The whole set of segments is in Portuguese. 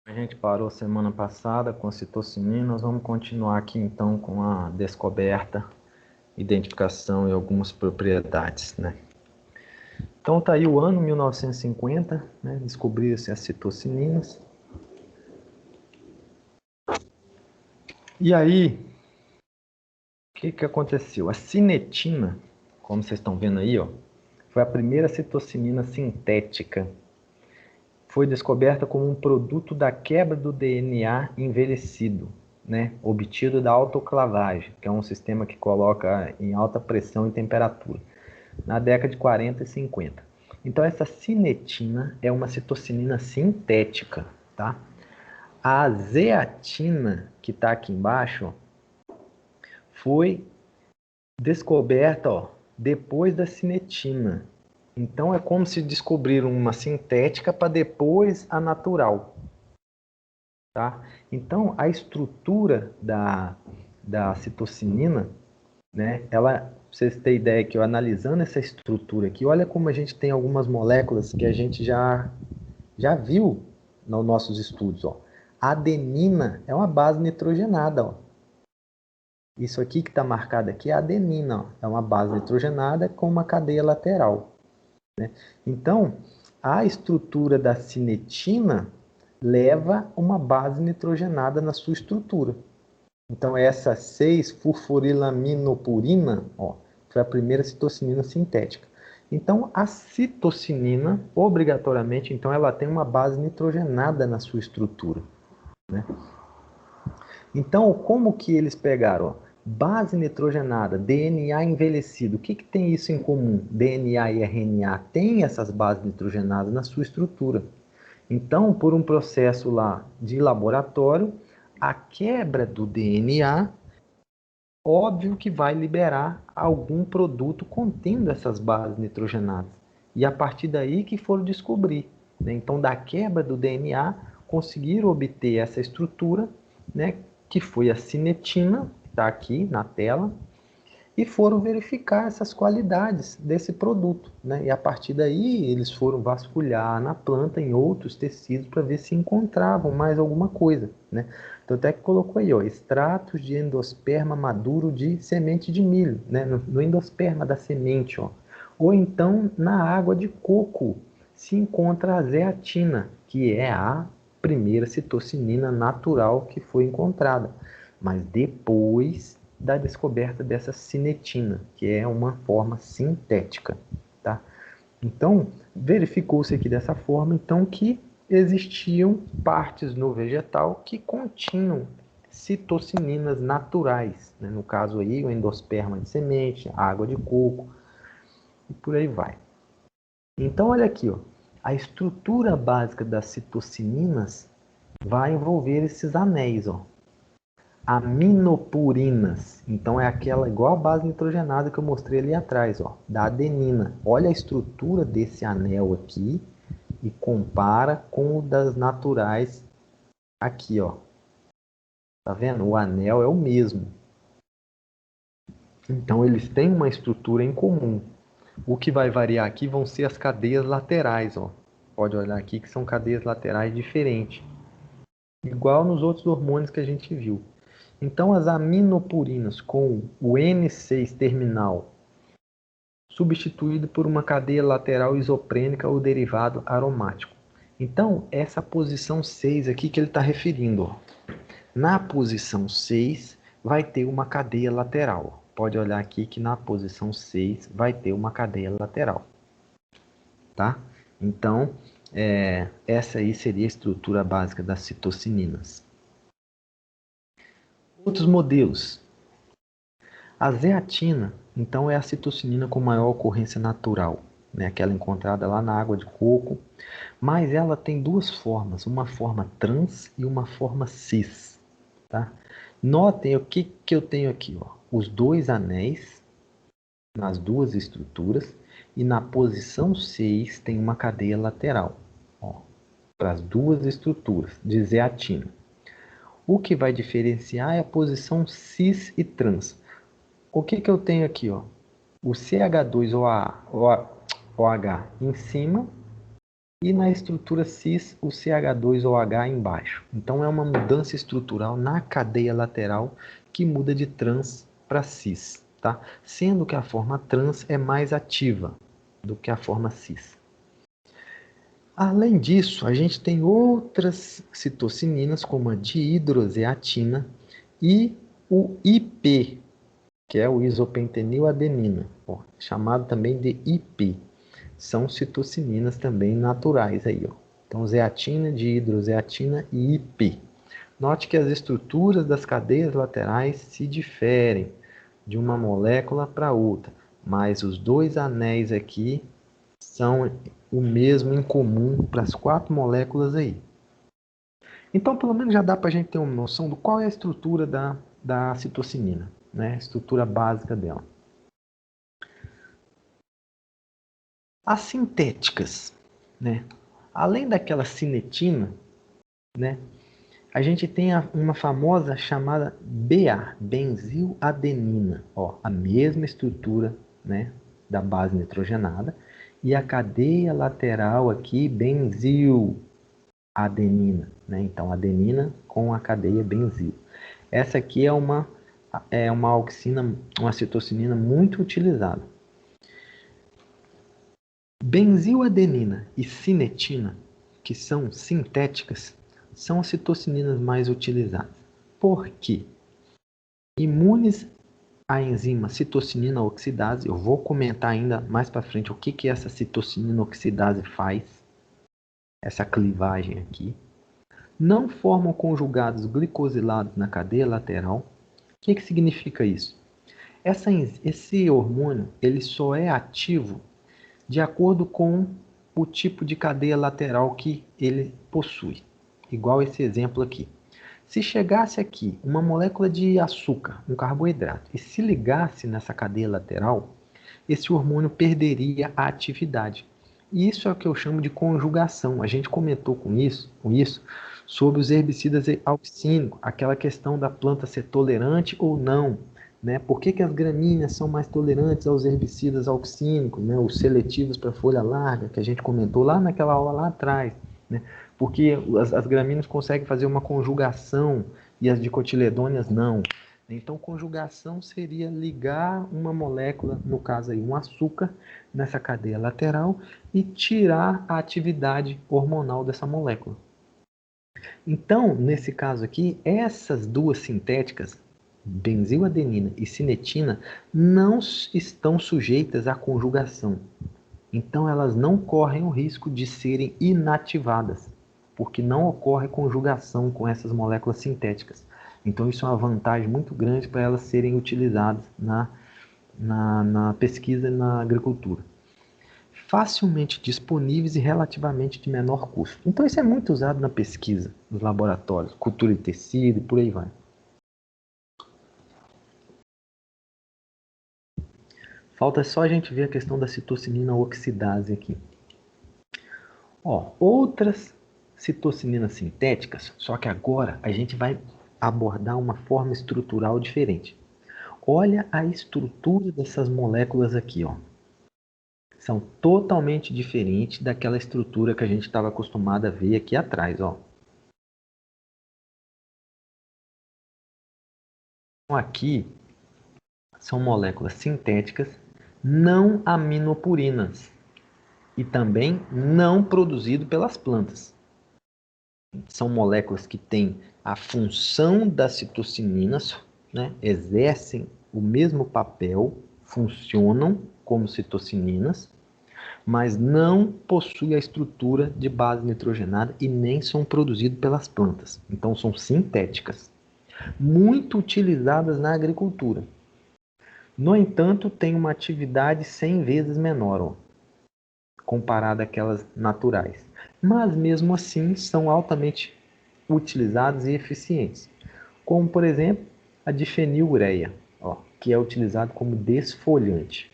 A gente parou semana passada com a citocinina, nós vamos continuar aqui então com a descoberta, identificação e algumas propriedades, né? Então tá aí o ano 1950, né? Descobriram-se as citocininas. E aí, o que aconteceu? A cinetina, como vocês estão vendo aí, ó, foi a primeira citocinina sintética. Foi descoberta como um produto da quebra do DNA envelhecido, né, obtido da autoclavagem, que é um sistema que coloca em alta pressão e temperatura, na década de 40 e 50. Então essa cinetina é uma citocinina sintética, tá? A zeatina, que está aqui embaixo, foi descoberta, ó, depois da cinetina. Então é como se descobriram uma sintética para depois a natural. Tá? Então, a estrutura da citocinina, né, ela, pra vocês terem ideia que eu analisando essa estrutura aqui, olha como a gente tem algumas moléculas que a gente já viu nos nossos estudos. Ó. A adenina é uma base nitrogenada. Ó. Isso aqui que está marcado aqui é a adenina. Ó. É uma base nitrogenada com uma cadeia lateral. Né? Então, a estrutura da cinetina leva uma base nitrogenada na sua estrutura. Então, essa 6-furfurilaminopurina, ó, foi a primeira citocinina sintética. Então, a citocinina, obrigatoriamente, então, ela tem uma base nitrogenada na sua estrutura. Né? Então, como que eles pegaram? Ó, base nitrogenada, DNA envelhecido. O que tem isso em comum? DNA e RNA têm essas bases nitrogenadas na sua estrutura. Então, por um processo lá de laboratório, a quebra do DNA, óbvio que vai liberar algum produto contendo essas bases nitrogenadas. E a partir daí que foram descobrir. Né? Então, da quebra do DNA, conseguiram obter essa estrutura, né, que foi a cinetina, que está aqui na tela, e foram verificar essas qualidades desse produto. Né? E a partir daí eles foram vasculhar na planta em outros tecidos para ver se encontravam mais alguma coisa. Né? Então até que colocou aí, ó, extratos de endosperma maduro de semente de milho, né? no endosperma da semente. Ó. Ou então na água de coco se encontra a zeatina, que é a primeira citocinina natural que foi encontrada. Mas depois da descoberta dessa cinetina, que é uma forma sintética, tá? Então, verificou-se aqui dessa forma, então, que existiam partes no vegetal que continham citocininas naturais, né? No caso aí, o endosperma de semente, a água de coco, e por aí vai. Então, olha aqui, ó, a estrutura básica das citocininas vai envolver esses anéis, ó, aminopurinas. Então é aquela igual a base nitrogenada que eu mostrei ali atrás, ó, da adenina. Olha a estrutura desse anel aqui e compara com o das naturais aqui, ó. Tá vendo? O anel é o mesmo. Então eles têm uma estrutura em comum. O que vai variar aqui vão ser as cadeias laterais, ó. Pode olhar aqui que são cadeias laterais diferentes. Igual nos outros hormônios que a gente viu. Então, as aminopurinas com o N6 terminal, substituído por uma cadeia lateral isoprênica ou derivado aromático. Então, essa posição 6 aqui que ele está referindo. Ó. Na posição 6, vai ter uma cadeia lateral. Pode olhar aqui que na posição 6 vai ter uma cadeia lateral. Tá? Então, essa aí seria a estrutura básica das citocininas. Outros modelos. A zeatina, então, é a citocinina com maior ocorrência natural, né? Aquela encontrada lá na água de coco, mas ela tem duas formas, uma forma trans e uma forma cis. Tá? Notem o que eu tenho aqui, ó, os dois anéis nas duas estruturas e na posição 6 tem uma cadeia lateral, para as duas estruturas de zeatina. O que vai diferenciar é a posição cis e trans. O que eu tenho aqui? Ó? O CH2OH em cima e na estrutura cis o CH2OH embaixo. Então é uma mudança estrutural na cadeia lateral que muda de trans para cis, tá? Sendo que a forma trans é mais ativa do que a forma cis. Além disso, a gente tem outras citocininas, como a dihidrozeatina e o IP, que é o isopenteniladenina, chamado também de IP. São citocininas também naturais aí, ó. Então, zeatina, dihidrozeatina e IP. Note que as estruturas das cadeias laterais se diferem de uma molécula para outra, mas os dois anéis aqui são o mesmo em comum para as 4 moléculas aí. Então, pelo menos já dá para a gente ter uma noção do qual é a estrutura da citocinina, né? A estrutura básica dela. As sintéticas, né? Além daquela cinetina, né? A gente tem uma famosa chamada BA, benziladenina, ó, a mesma estrutura, né, da base nitrogenada, e a cadeia lateral aqui, benziladenina, né? Então, adenina com a cadeia benzil. Essa aqui é uma auxina, uma citocinina muito utilizada. Benziladenina e cinetina, que são sintéticas, são as citocininas mais utilizadas. Por quê? Imunes à enzima citocinina oxidase, eu vou comentar ainda mais para frente o que essa citocinina oxidase faz, essa clivagem aqui. Não formam conjugados glicosilados na cadeia lateral. O que significa isso? Esse hormônio ele só é ativo de acordo com o tipo de cadeia lateral que ele possui. Igual esse exemplo aqui. Se chegasse aqui uma molécula de açúcar, um carboidrato, e se ligasse nessa cadeia lateral, esse hormônio perderia a atividade. E isso é o que eu chamo de conjugação. A gente comentou com isso sobre os herbicidas auxínicos, aquela questão da planta ser tolerante ou não. Né? Por que as gramíneas são mais tolerantes aos herbicidas auxínicos, né? Os seletivos para folha larga, que a gente comentou lá naquela aula lá atrás. Né? Porque as gramíneas conseguem fazer uma conjugação e as dicotiledôneas não. Então, conjugação seria ligar uma molécula, no caso aí um açúcar, nessa cadeia lateral e tirar a atividade hormonal dessa molécula. Então, nesse caso aqui, essas duas sintéticas, benziladenina e cinetina, não estão sujeitas à conjugação. Então, elas não correm o risco de serem inativadas, porque não ocorre conjugação com essas moléculas sintéticas. Então, isso é uma vantagem muito grande para elas serem utilizadas na pesquisa e na agricultura. Facilmente disponíveis e relativamente de menor custo. Então, isso é muito usado na pesquisa, nos laboratórios, cultura de tecido e por aí vai. Falta só a gente ver a questão da citocinina oxidase aqui. Ó, outras citocininas sintéticas, só que agora a gente vai abordar uma forma estrutural diferente. Olha a estrutura dessas moléculas aqui, ó. São totalmente diferentes daquela estrutura que a gente estava acostumado a ver aqui atrás, ó. Então, aqui são moléculas sintéticas não aminopurinas e também não produzidas pelas plantas. São moléculas que têm a função das citocininas, né? Exercem o mesmo papel, funcionam como citocininas, mas não possuem a estrutura de base nitrogenada e nem são produzidas pelas plantas. Então são sintéticas, muito utilizadas na agricultura. No entanto, tem uma atividade 100 vezes menor, ó, comparada àquelas naturais. Mas mesmo assim são altamente utilizados e eficientes, como por exemplo a difenilureia, que é utilizado como desfoliante.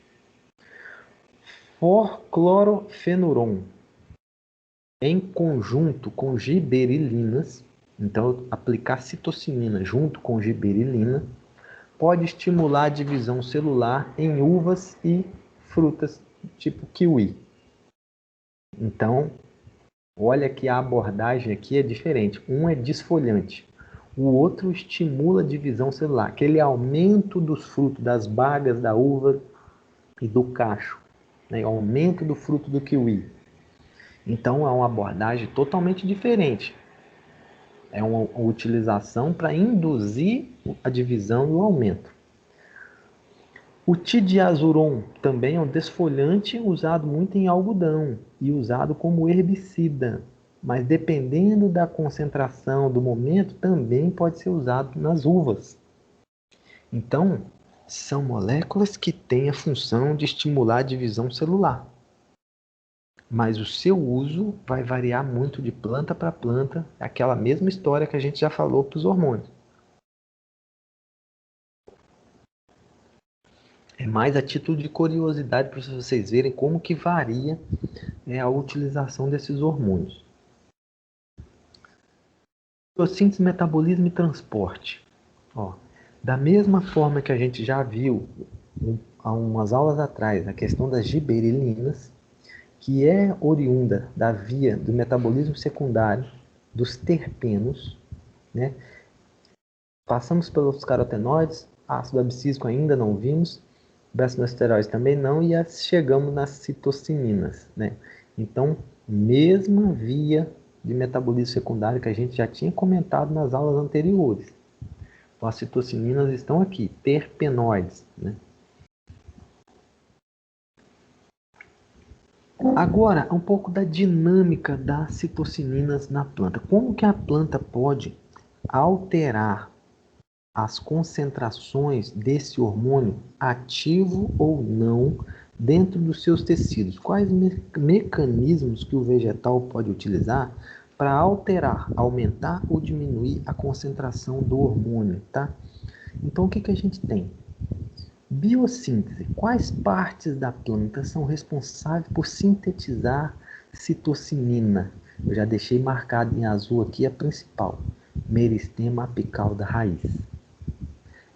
Forclorofenuron, em conjunto com giberilinas, então aplicar citocinina junto com giberilina, pode estimular a divisão celular em uvas e frutas tipo kiwi. Então, Olha que a abordagem aqui é diferente. Um é desfolhante, o outro estimula a divisão celular, aquele aumento dos frutos, das bagas da uva e do cacho, né? O aumento do fruto do kiwi. Então é uma abordagem totalmente diferente. É uma utilização para induzir a divisão e o aumento. O tidiazuron também é um desfolhante usado muito em algodão e usado como herbicida, mas dependendo da concentração do momento, também pode ser usado nas uvas. Então, são moléculas que têm a função de estimular a divisão celular. Mas o seu uso vai variar muito de planta para planta, aquela mesma história que a gente já falou para os hormônios. É mais a título de curiosidade para vocês verem como que varia, né, a utilização desses hormônios. Fotossíntese, metabolismo e transporte. Ó, da mesma forma que a gente já viu há umas aulas atrás, a questão das giberelinas, que é oriunda da via do metabolismo secundário dos terpenos, né? Passamos pelos carotenoides, ácido abscísico ainda não vimos, beta-esteroides também não, e chegamos nas citocininas, né? Então, mesma via de metabolismo secundário que a gente já tinha comentado nas aulas anteriores. Então, as citocininas estão aqui, terpenoides, né? Agora, um pouco da dinâmica das citocininas na planta. Como que a planta pode alterar as concentrações desse hormônio, ativo ou não, dentro dos seus tecidos? Quais mecanismos que o vegetal pode utilizar para alterar, aumentar ou diminuir a concentração do hormônio, tá? Então, o que a gente tem? Biossíntese. Quais partes da planta são responsáveis por sintetizar citocinina? Eu já deixei marcado em azul aqui a principal. Meristema apical da raiz.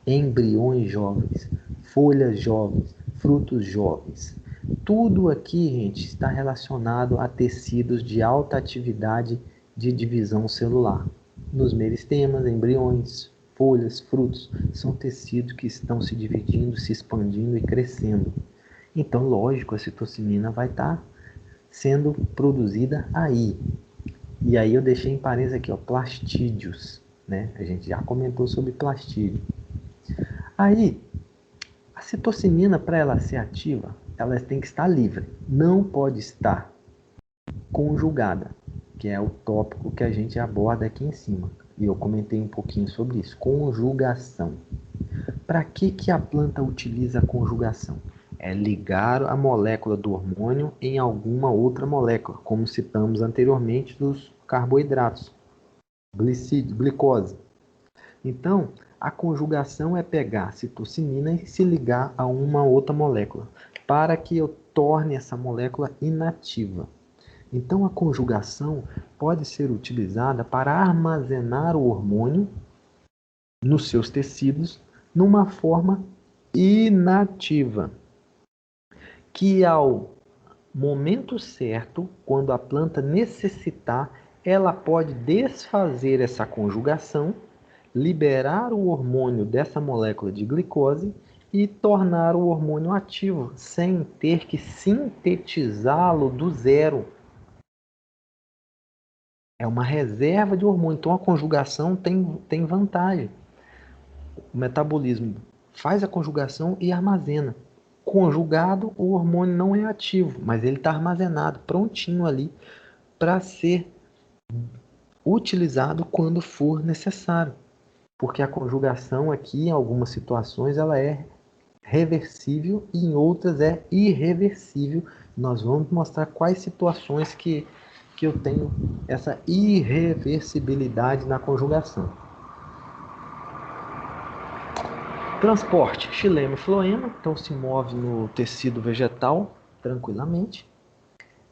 Embriões jovens, folhas jovens, frutos jovens. Tudo aqui, gente, está relacionado a tecidos de alta atividade de divisão celular. Nos meristemas, embriões, folhas, frutos, são tecidos que estão se dividindo, se expandindo e crescendo. Então, lógico, a citocinina vai estar sendo produzida aí. E aí eu deixei em parênteses aqui, ó, plastídeos, né? A gente já comentou sobre plastídio. Aí, a citocinina, para ela ser ativa, ela tem que estar livre. Não pode estar conjugada, que é o tópico que a gente aborda aqui em cima. E eu comentei um pouquinho sobre isso. Conjugação. Para que a planta utiliza a conjugação? É ligar a molécula do hormônio em alguma outra molécula, como citamos anteriormente dos carboidratos, glicose. Então, a conjugação é pegar a citocinina e se ligar a uma outra molécula, para que eu torne essa molécula inativa. Então, a conjugação pode ser utilizada para armazenar o hormônio nos seus tecidos numa forma inativa, que ao momento certo, quando a planta necessitar, ela pode desfazer essa conjugação, liberar o hormônio dessa molécula de glicose e tornar o hormônio ativo, sem ter que sintetizá-lo do zero. É uma reserva de hormônio. Então, a conjugação tem vantagem. O metabolismo faz a conjugação e armazena. Conjugado, o hormônio não é ativo, mas ele está armazenado, prontinho ali, para ser utilizado quando for necessário. Porque a conjugação aqui, em algumas situações, ela é reversível e em outras é irreversível. Nós vamos mostrar quais situações que eu tenho essa irreversibilidade na conjugação. Transporte, xilema e floema, então se move no tecido vegetal tranquilamente.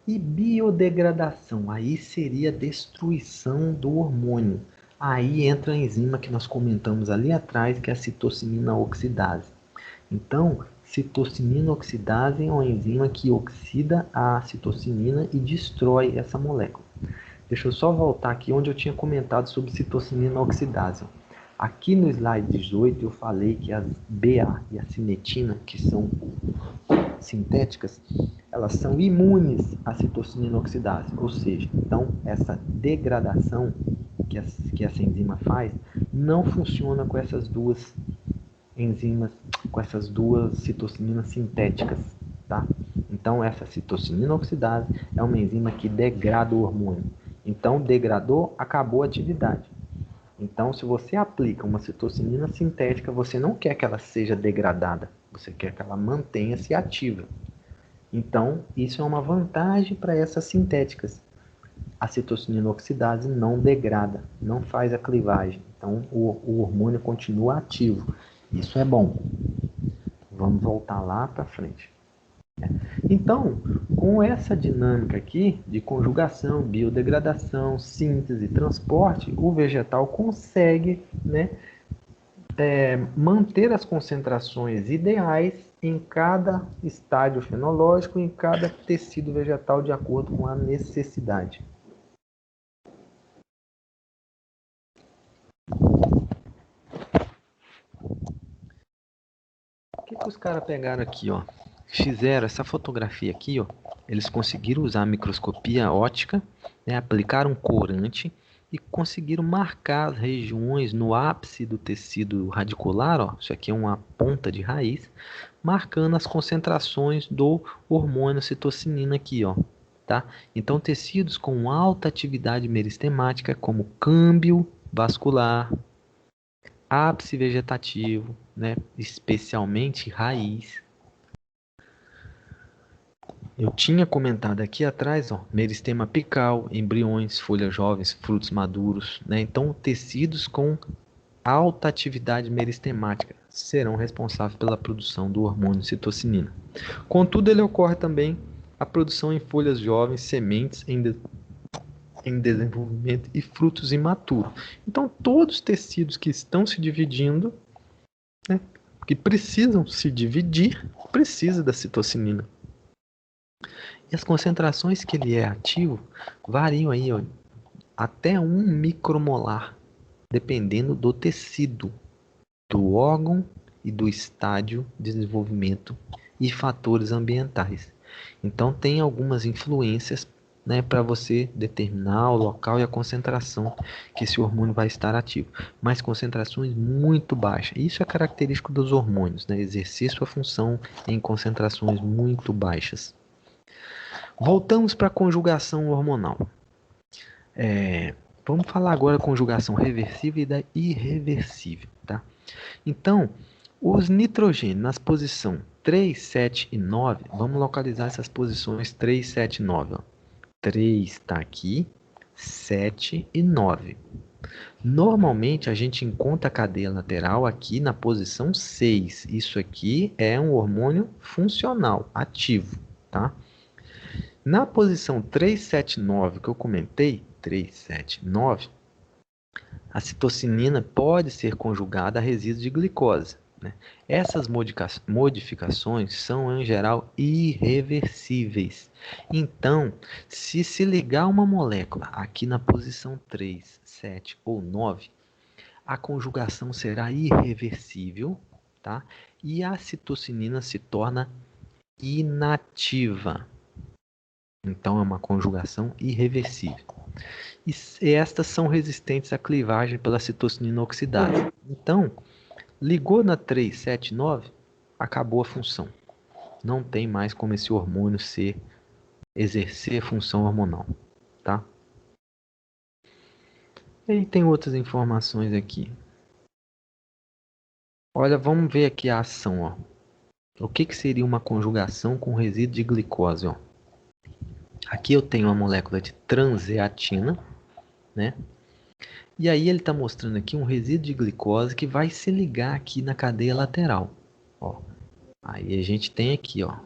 E biodegradação, aí seria a destruição do hormônio. Aí entra a enzima que nós comentamos ali atrás, que é a citocinina oxidase. Então, citocinina oxidase é uma enzima que oxida a citocinina e destrói essa molécula. Deixa eu só voltar aqui onde eu tinha comentado sobre citocinina oxidase. Aqui no slide 18 eu falei que as BA e a cinetina, que são sintéticas, elas são imunes à citocinina oxidase, ou seja, então essa degradação que essa enzima faz não funciona com essas duas enzimas, com essas duas citocininas sintéticas, tá? Então essa citocinina oxidase é uma enzima que degrada o hormônio. Então degradou, acabou a atividade. Então, se você aplica uma citocinina sintética, você não quer que ela seja degradada, você quer que ela mantenha-se ativa. Então, isso é uma vantagem para essas sintéticas. A citocinina oxidase não degrada, não faz a clivagem. Então, o hormônio continua ativo. Isso é bom. Vamos voltar lá para frente. Então, com essa dinâmica aqui de conjugação, biodegradação, síntese e transporte, o vegetal consegue, né, manter as concentrações ideais em cada estágio fenológico, em cada tecido vegetal, de acordo com a necessidade. O que os caras pegaram aqui, ó? Fizeram essa fotografia aqui, ó. Eles conseguiram usar a microscopia óptica, né, aplicaram um corante e conseguiram marcar as regiões no ápice do tecido radicular, ó. Isso aqui é uma ponta de raiz, marcando as concentrações do hormônio citocinina aqui, ó. Tá? Então, tecidos com alta atividade meristemática, como câmbio vascular, ápice vegetativo, né, especialmente raiz. Eu tinha comentado aqui atrás, ó, meristema apical, embriões, folhas jovens, frutos maduros, né? Então, tecidos com alta atividade meristemática serão responsáveis pela produção do hormônio citocinina. Contudo, ele ocorre também a produção em folhas jovens, sementes em desenvolvimento e frutos imaturos. Então, todos os tecidos que estão se dividindo, né, que precisam se dividir, precisam da citocinina. E as concentrações que ele é ativo variam aí, ó, até 1 micromolar, dependendo do tecido, do órgão e do estágio de desenvolvimento e fatores ambientais. Então tem algumas influências, né, para você determinar o local e a concentração que esse hormônio vai estar ativo, mas concentrações muito baixas. Isso é característico dos hormônios, né, exercer sua função em concentrações muito baixas. Voltamos para a conjugação hormonal. Vamos falar agora da conjugação reversível e da irreversível, tá? Então, os nitrogênios nas posições 3, 7 e 9, vamos localizar essas posições 3, 7 e 9. Ó. 3 está aqui, 7 e 9. Normalmente a gente encontra a cadeia lateral aqui na posição 6. Isso aqui é um hormônio funcional, ativo, tá? Na posição 3, 7, 9 que eu comentei, 3, 7, 9, a citocinina pode ser conjugada a resíduos de glicose. Né? Essas modificações são, em geral, irreversíveis. Então, se ligar uma molécula aqui na posição 3, 7 ou 9, a conjugação será irreversível, tá? E a citocinina se torna inativa. Então, é uma conjugação irreversível. E estas são resistentes à clivagem pela citocinina oxidase. Então, ligou na 3, 7, 9, acabou a função. Não tem mais como esse hormônio exercer função hormonal, tá? E aí tem outras informações aqui. Olha, vamos ver aqui a ação, ó. O que seria uma conjugação com resíduo de glicose, ó? Aqui eu tenho uma molécula de transeatina, né? E aí ele está mostrando aqui um resíduo de glicose que vai se ligar aqui na cadeia lateral. Ó. Aí a gente tem aqui, ó,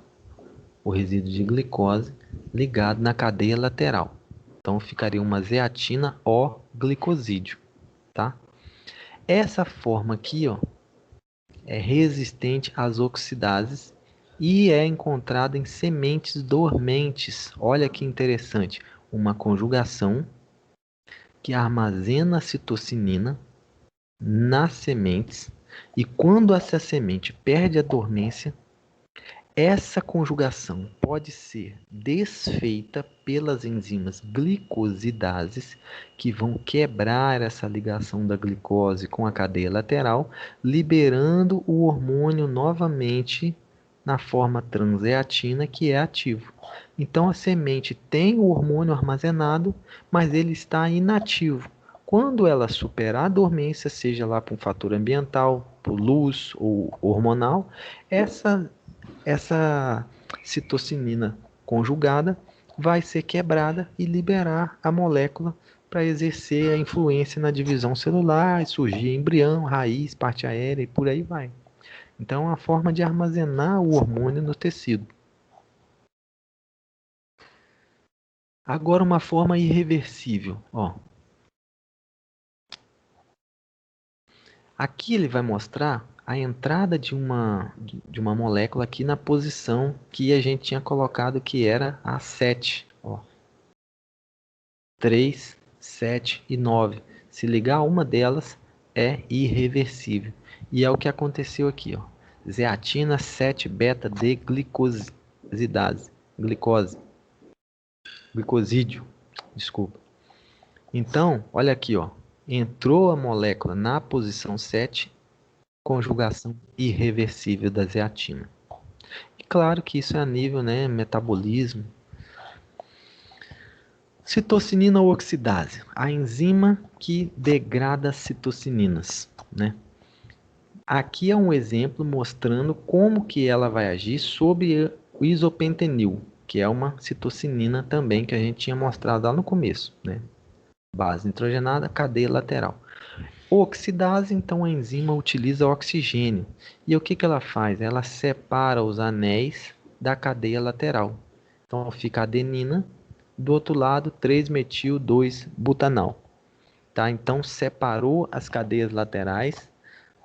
o resíduo de glicose ligado na cadeia lateral. Então ficaria uma zeatina O glicosídeo, tá? Essa forma aqui, ó, é resistente às oxidases e é encontrada em sementes dormentes. Olha que interessante, uma conjugação que armazena a citocinina nas sementes, e quando essa semente perde a dormência, essa conjugação pode ser desfeita pelas enzimas glicosidases, que vão quebrar essa ligação da glicose com a cadeia lateral, liberando o hormônio novamente na forma transeatina, que é ativo. Então a semente tem o hormônio armazenado, mas ele está inativo. Quando ela superar a dormência, seja lá por um fator ambiental, por luz ou hormonal, essa citocinina conjugada vai ser quebrada e liberar a molécula para exercer a influência na divisão celular, surgir embrião, raiz, parte aérea e por aí vai. Então, é uma forma de armazenar o hormônio no tecido. Agora, uma forma irreversível. Aqui ele vai mostrar a entrada de uma molécula aqui na posição que a gente tinha colocado, que era a 7. 3, 7 e 9. Se ligar uma delas, é irreversível. E é o que aconteceu aqui. Zeatina 7-beta-D-glicosidase. Glicosídeo. Desculpa. Então, olha aqui. Entrou a molécula na posição 7, conjugação irreversível da zeatina. E claro que isso é a nível, metabolismo. Citocinina oxidase, a enzima que degrada citocininas, Aqui é um exemplo mostrando como que ela vai agir sobre o isopentenil, que é uma citocinina também que a gente tinha mostrado lá no começo, Base nitrogenada, cadeia lateral. Oxidase, então a enzima utiliza oxigênio. E o que ela faz? Ela separa os anéis da cadeia lateral. Então fica adenina, do outro lado 3-metil-2-butanal. Tá? Então separou as cadeias laterais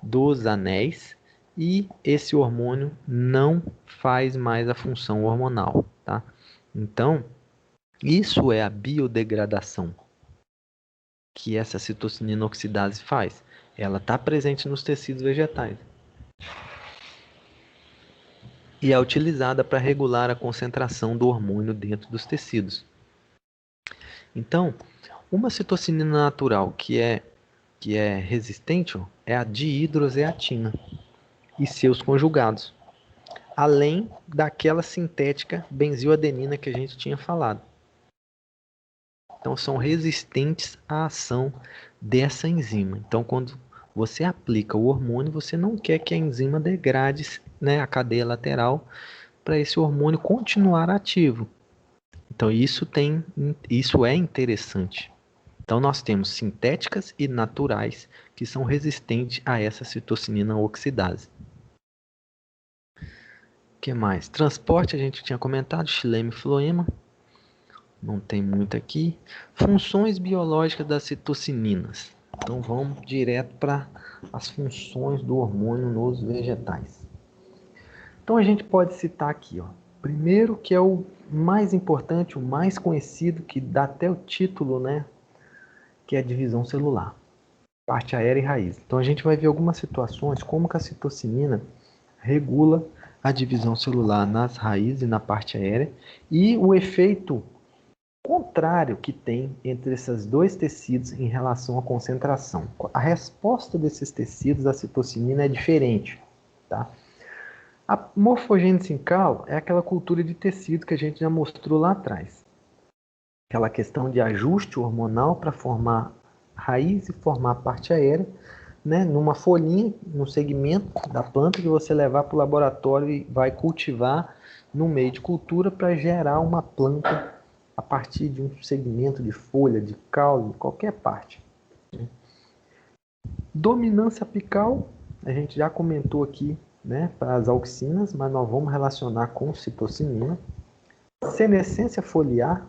dos anéis e esse hormônio não faz mais a função hormonal. Tá? Então, isso é a biodegradação que essa citocinina oxidase faz. Ela está presente nos tecidos vegetais e é utilizada para regular a concentração do hormônio dentro dos tecidos. Então, uma citocinina natural que é resistente é a dihidrozeatina e seus conjugados, além daquela sintética benzoadenina que a gente tinha falado. Então, são resistentes à ação dessa enzima. Então, quando você aplica o hormônio, você não quer que a enzima degrade, a cadeia lateral para esse hormônio continuar ativo. Então, isso é interessante. Então, nós temos sintéticas e naturais que são resistentes a essa citocinina oxidase. O que mais? Transporte, a gente tinha comentado, xilema e floema. Não tem muito aqui. Funções biológicas das citocininas. Então, vamos direto para as funções do hormônio nos vegetais. Então, a gente pode citar aqui, primeiro, que é o mais importante, o mais conhecido, que dá até o título, que é a divisão celular, parte aérea e raiz. Então a gente vai ver algumas situações como que a citocinina regula a divisão celular nas raízes e na parte aérea e o efeito contrário que tem entre esses dois tecidos em relação à concentração. A resposta desses tecidos à citocinina é diferente, tá? A morfogênese em cal é aquela cultura de tecido que a gente já mostrou lá atrás. Aquela questão de ajuste hormonal para formar raiz e formar a parte aérea, numa folhinha, num segmento da planta que você levar para o laboratório e vai cultivar no meio de cultura para gerar uma planta a partir de um segmento de folha, de caule, qualquer parte. Dominância apical, a gente já comentou aqui, para as auxinas, mas nós vamos relacionar com citocinina. Senescência foliar,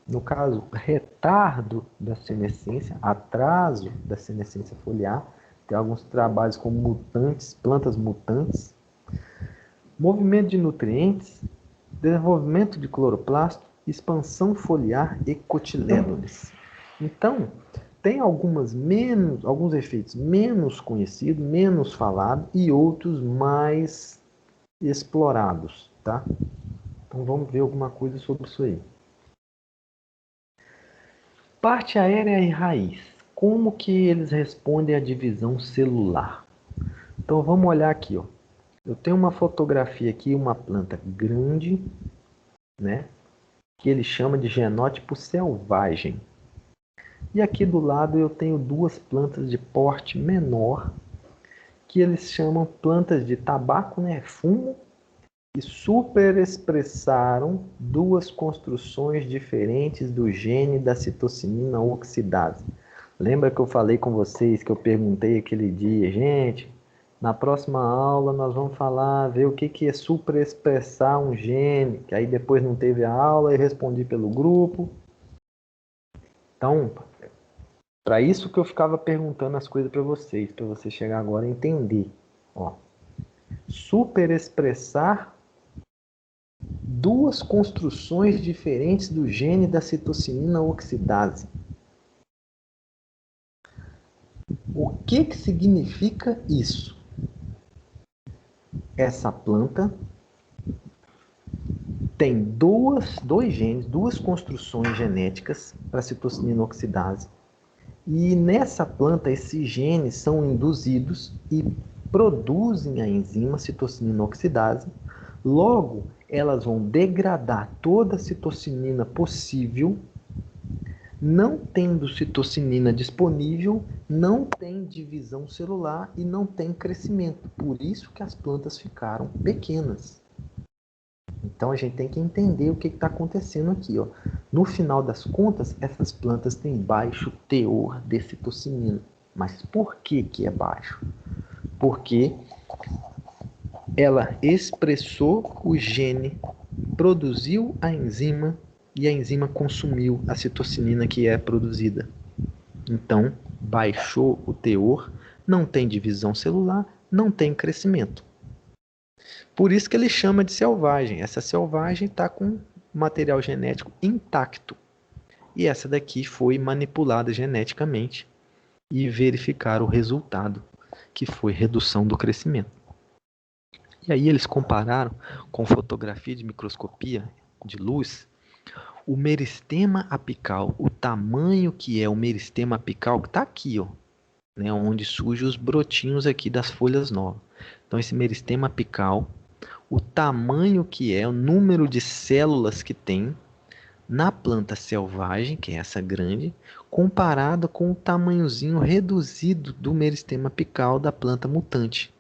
no caso, retardo da senescência, atraso da senescência foliar. Tem alguns trabalhos como mutantes, plantas mutantes. Movimento de nutrientes, desenvolvimento de cloroplasto, expansão foliar e cotilédones. Então, Tem alguns efeitos menos conhecidos, menos falados e outros mais explorados, tá? Então vamos ver alguma coisa sobre isso aí. Parte aérea e raiz. Como que eles respondem à divisão celular? Então vamos olhar aqui, ó. Eu tenho uma fotografia aqui, uma planta grande, né? Que ele chama de genótipo selvagem. E aqui do lado eu tenho duas plantas de porte menor, que eles chamam plantas de tabaco, né? Fumo, e superexpressaram duas construções diferentes do gene da citocinina oxidase. Lembra que eu falei com vocês, que eu perguntei aquele dia, gente, na próxima aula nós vamos falar, ver o que é superexpressar um gene, que aí depois não teve a aula e respondi pelo grupo. Então, para isso que eu ficava perguntando as coisas para vocês chegar agora a entender. Ó, superexpressar duas construções diferentes do gene da citocinina oxidase. O que significa isso? Essa planta tem dois genes, duas construções genéticas para a citocinina oxidase. E nessa planta, esses genes são induzidos e produzem a enzima citocinina oxidase. Logo, elas vão degradar toda a citocinina possível. Não tendo citocinina disponível, não tem divisão celular e não tem crescimento. Por isso que as plantas ficaram pequenas. Então a gente tem que entender o que está acontecendo aqui. Ó. No final das contas, essas plantas têm baixo teor de citocinina. Mas por que é baixo? Porque ela expressou o gene, produziu a enzima e a enzima consumiu a citocinina que é produzida. Então, baixou o teor, não tem divisão celular, não tem crescimento. Por isso que ele chama de selvagem. Essa selvagem está com material genético intacto. E essa daqui foi manipulada geneticamente e verificaram o resultado, que foi redução do crescimento. E aí eles compararam com fotografia de microscopia de luz o meristema apical, o tamanho que é o meristema apical, que está aqui, ó, né, onde surgem os brotinhos aqui das folhas novas. Então esse meristema apical, o tamanho que é, o número de células que tem na planta selvagem, que é essa grande, comparado com o tamanhozinho reduzido do meristema apical da planta mutante.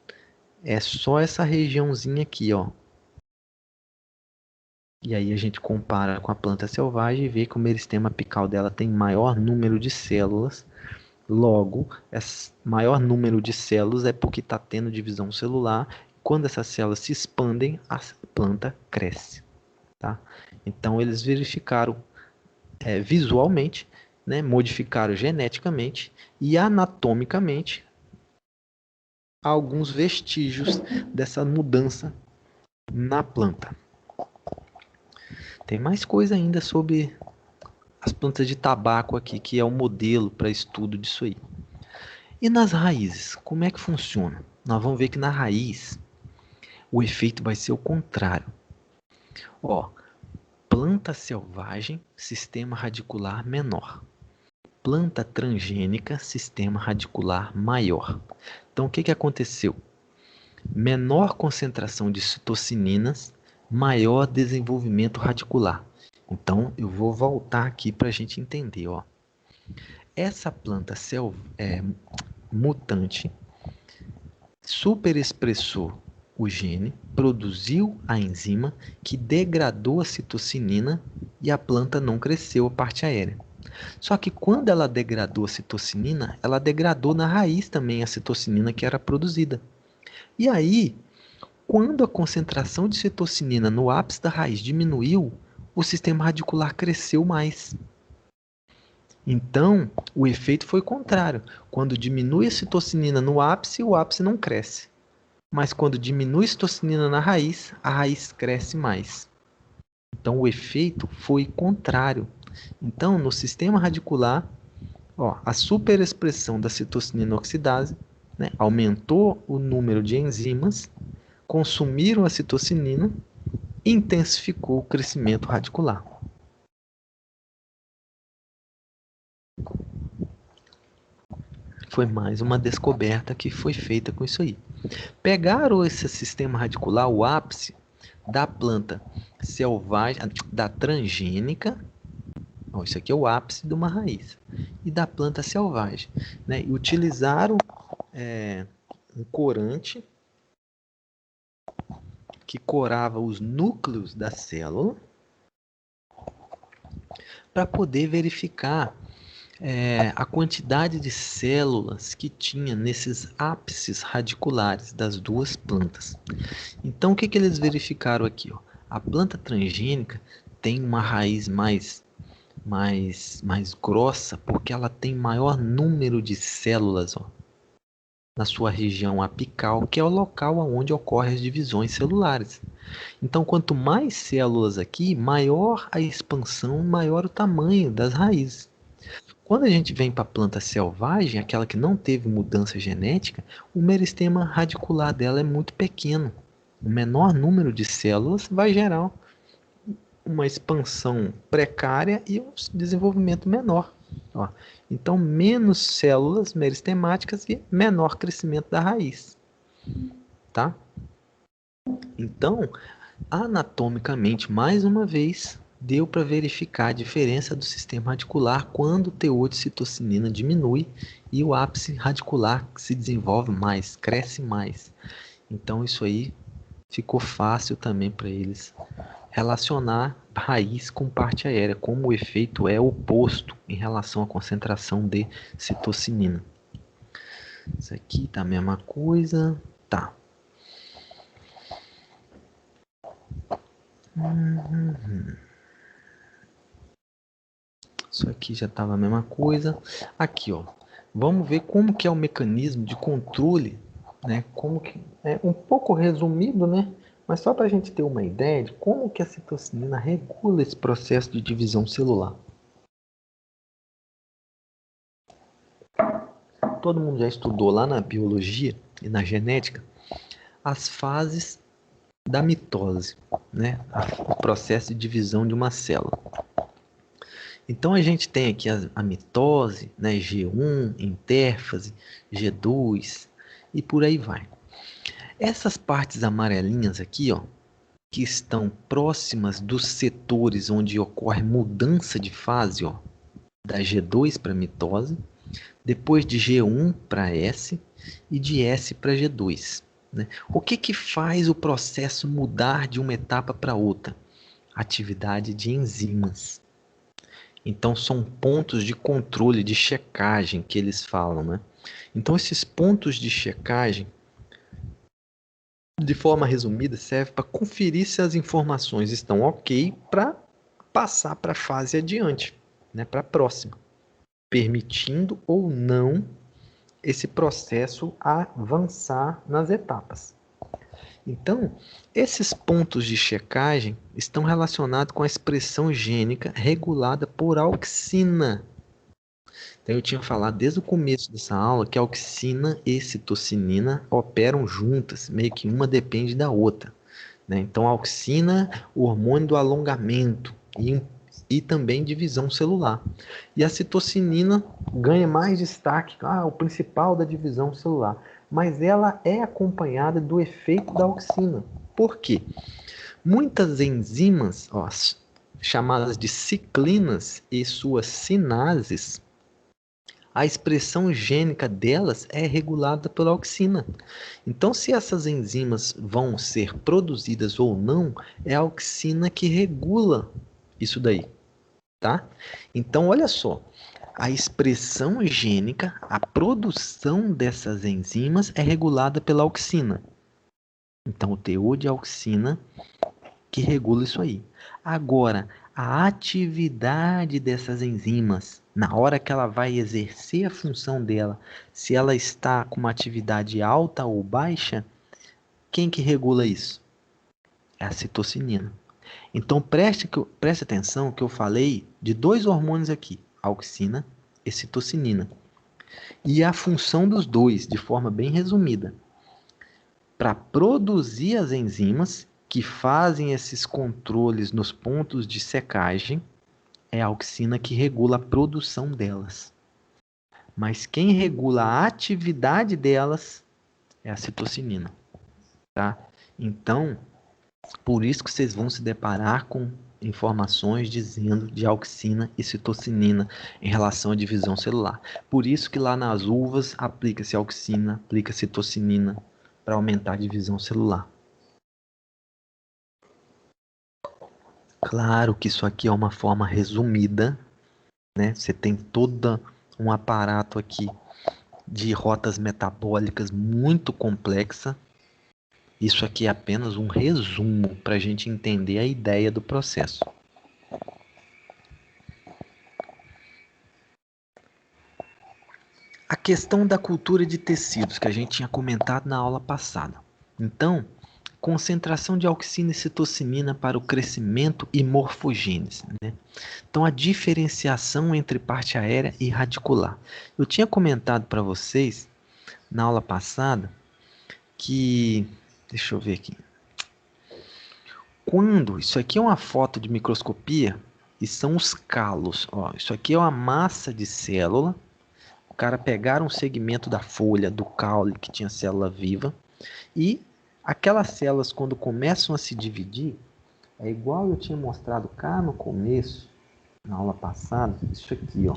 É só essa regiãozinha aqui, ó. E aí a gente compara com a planta selvagem e vê que o meristema apical dela tem maior número de células. Logo, esse maior número de células é porque está tendo divisão celular. Quando essas células se expandem, a planta cresce. Tá? Então eles verificaram visualmente, né, modificaram geneticamente e anatomicamente alguns vestígios dessa mudança na planta. Tem mais coisa ainda sobre as plantas de tabaco aqui, que é o modelo para estudo disso aí. E nas raízes, como é que funciona? Nós vamos ver que na raiz o efeito vai ser o contrário. Ó, planta selvagem, sistema radicular menor. Planta transgênica, sistema radicular maior. Então o que aconteceu? Menor concentração de citocininas, maior desenvolvimento radicular. Então, eu vou voltar aqui para a gente entender. Ó. Essa planta mutante superexpressou o gene, produziu a enzima que degradou a citocinina e a planta não cresceu a parte aérea. Só que quando ela degradou a citocinina, ela degradou na raiz também a citocinina que era produzida. E aí, quando a concentração de citocinina no ápice da raiz diminuiu, o sistema radicular cresceu mais. Então, o efeito foi contrário. Quando diminui a citocinina no ápice, o ápice não cresce. Mas quando diminui a citocinina na raiz, a raiz cresce mais. Então, o efeito foi contrário. Então, no sistema radicular, Ó, a superexpressão da citocinina oxidase, né, aumentou o número de enzimas, consumiram a citocinina e intensificou o crescimento radicular. Foi mais uma descoberta que foi feita com isso aí. Pegaram esse sistema radicular, o ápice da planta selvagem, da transgênica, ó, isso aqui é o ápice de uma raiz, e da planta selvagem, né? E utilizaram um corante que corava os núcleos da célula para poder verificar a quantidade de células que tinha nesses ápices radiculares das duas plantas. Então, o que eles verificaram aqui? Ó? A planta transgênica tem uma raiz mais grossa porque ela tem maior número de células, ó, na sua região apical, que é o local onde ocorrem as divisões celulares. Então, quanto mais células aqui, maior a expansão, maior o tamanho das raízes. Quando a gente vem para a planta selvagem, aquela que não teve mudança genética, o meristema radicular dela é muito pequeno. O menor número de células vai gerar uma expansão precária e um desenvolvimento menor. Ó. Então, menos células meristemáticas e menor crescimento da raiz. Tá? Então, anatomicamente, mais uma vez, deu para verificar a diferença do sistema radicular quando o teor de citocinina diminui e o ápice radicular se desenvolve mais, cresce mais. Então isso aí ficou fácil também para eles relacionar raiz com parte aérea, como o efeito é oposto em relação à concentração de citocinina. Isso aqui tá a mesma coisa, tá. Isso aqui já estava a mesma coisa. Aqui, ó. Vamos ver como que é o mecanismo de controle, né? Como que é um pouco resumido, né? Mas só para a gente ter uma ideia de como que a citocinina regula esse processo de divisão celular. Todo mundo já estudou lá na biologia e na genética as fases da mitose, né? O processo de divisão de uma célula. Então a gente tem aqui a mitose, né, G1, intérfase, G2 e por aí vai. Essas partes amarelinhas aqui, ó, que estão próximas dos setores onde ocorre mudança de fase, ó, da G2 para mitose, depois de G1 para S e de S para G2. Né? O que faz o processo mudar de uma etapa para outra? Atividade de enzimas. Então são pontos de controle, de checagem que eles falam, né? Então esses pontos de checagem, de forma resumida, servem para conferir se as informações estão ok para passar para a fase adiante, né? Para a próxima, permitindo ou não esse processo avançar nas etapas. Então, esses pontos de checagem estão relacionados com a expressão gênica regulada por auxina. Então, eu tinha falado desde o começo dessa aula que a auxina e citocinina operam juntas, meio que uma depende da outra. Né? Então, a auxina, o hormônio do alongamento e também divisão celular. E a citocinina ganha mais destaque, o principal da divisão celular. Mas ela é acompanhada do efeito da auxina. Por quê? Muitas enzimas, ó, chamadas de ciclinas e suas sinases, a expressão gênica delas é regulada pela auxina. Então, se essas enzimas vão ser produzidas ou não, é a auxina que regula isso daí, tá? Então, olha só, a expressão gênica, a produção dessas enzimas é regulada pela auxina. Então, o teor de auxina que regula isso aí. Agora, a atividade dessas enzimas, na hora que ela vai exercer a função dela, se ela está com uma atividade alta ou baixa, quem que regula isso? É a citocinina. Então preste atenção que eu falei de dois hormônios aqui, auxina e citocinina. E a função dos dois, de forma bem resumida, para produzir as enzimas que fazem esses controles nos pontos de secagem, é a auxina que regula a produção delas. Mas quem regula a atividade delas é a citocinina, tá? Então, por isso que vocês vão se deparar com informações dizendo de auxina e citocinina em relação à divisão celular. Por isso que lá nas uvas aplica-se auxina, aplica citocinina para aumentar a divisão celular. Claro que isso aqui é uma forma resumida, né? Você tem todo um aparato aqui de rotas metabólicas muito complexa. Isso aqui é apenas um resumo para a gente entender a ideia do processo. A questão da cultura de tecidos, que a gente tinha comentado na aula passada. Então, concentração de auxina e citocinina para o crescimento e morfogênese, né? Então, a diferenciação entre parte aérea e radicular. Eu tinha comentado para vocês, na aula passada, que... Deixa eu ver aqui. Quando... Isso aqui é uma foto de microscopia e são os calos. Ó, isso aqui é uma massa de célula. O cara pegaram um segmento da folha, do caule, que tinha célula viva, e aquelas células, quando começam a se dividir, é igual eu tinha mostrado cá no começo, na aula passada, isso aqui, ó.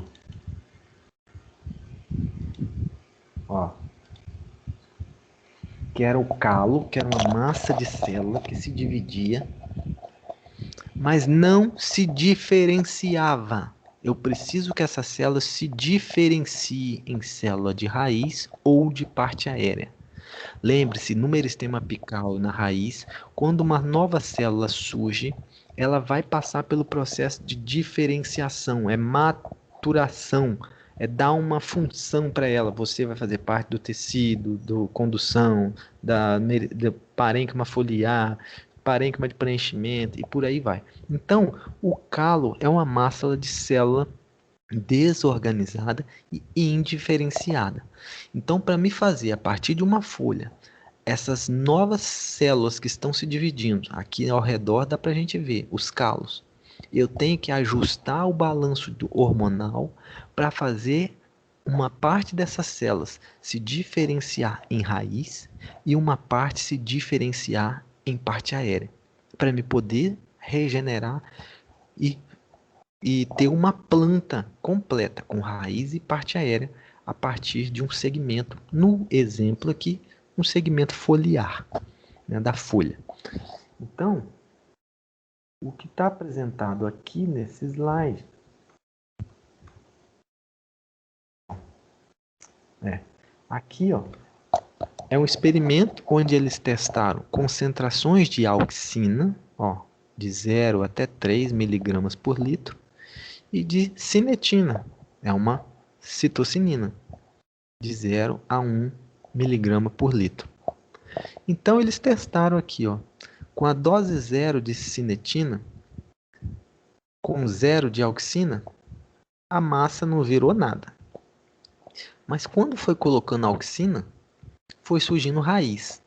Ó. Que era o calo, que era uma massa de célula que se dividia, mas não se diferenciava. Eu preciso que essa célula se diferencie em célula de raiz ou de parte aérea. Lembre-se, no meristema apical, na raiz, quando uma nova célula surge, ela vai passar pelo processo de diferenciação, é maturação, é dar uma função para ela. Você vai fazer parte do tecido, da condução, do parênquima foliar, parênquima de preenchimento e por aí vai. Então, o calo é uma massa de célula desorganizada e indiferenciada. Então, para me fazer a partir de uma folha, essas novas células que estão se dividindo, aqui ao redor dá para a gente ver os calos. Eu tenho que ajustar o balanço hormonal para fazer uma parte dessas células se diferenciar em raiz e uma parte se diferenciar em parte aérea, para me poder regenerar e ter uma planta completa com raiz e parte aérea a partir de um segmento, no exemplo aqui, um segmento foliar, né, da folha. Então, o que está apresentado aqui nesse slide aqui, ó, é um experimento onde eles testaram concentrações de auxina, ó, de 0 até 3 miligramas por litro, e de cinetina, é uma citocinina, de 0 a 1 miligrama por litro. Então, eles testaram aqui, ó, com a dose 0 de cinetina, com 0 de auxina, a massa não virou nada. Mas quando foi colocando auxina, foi surgindo raiz.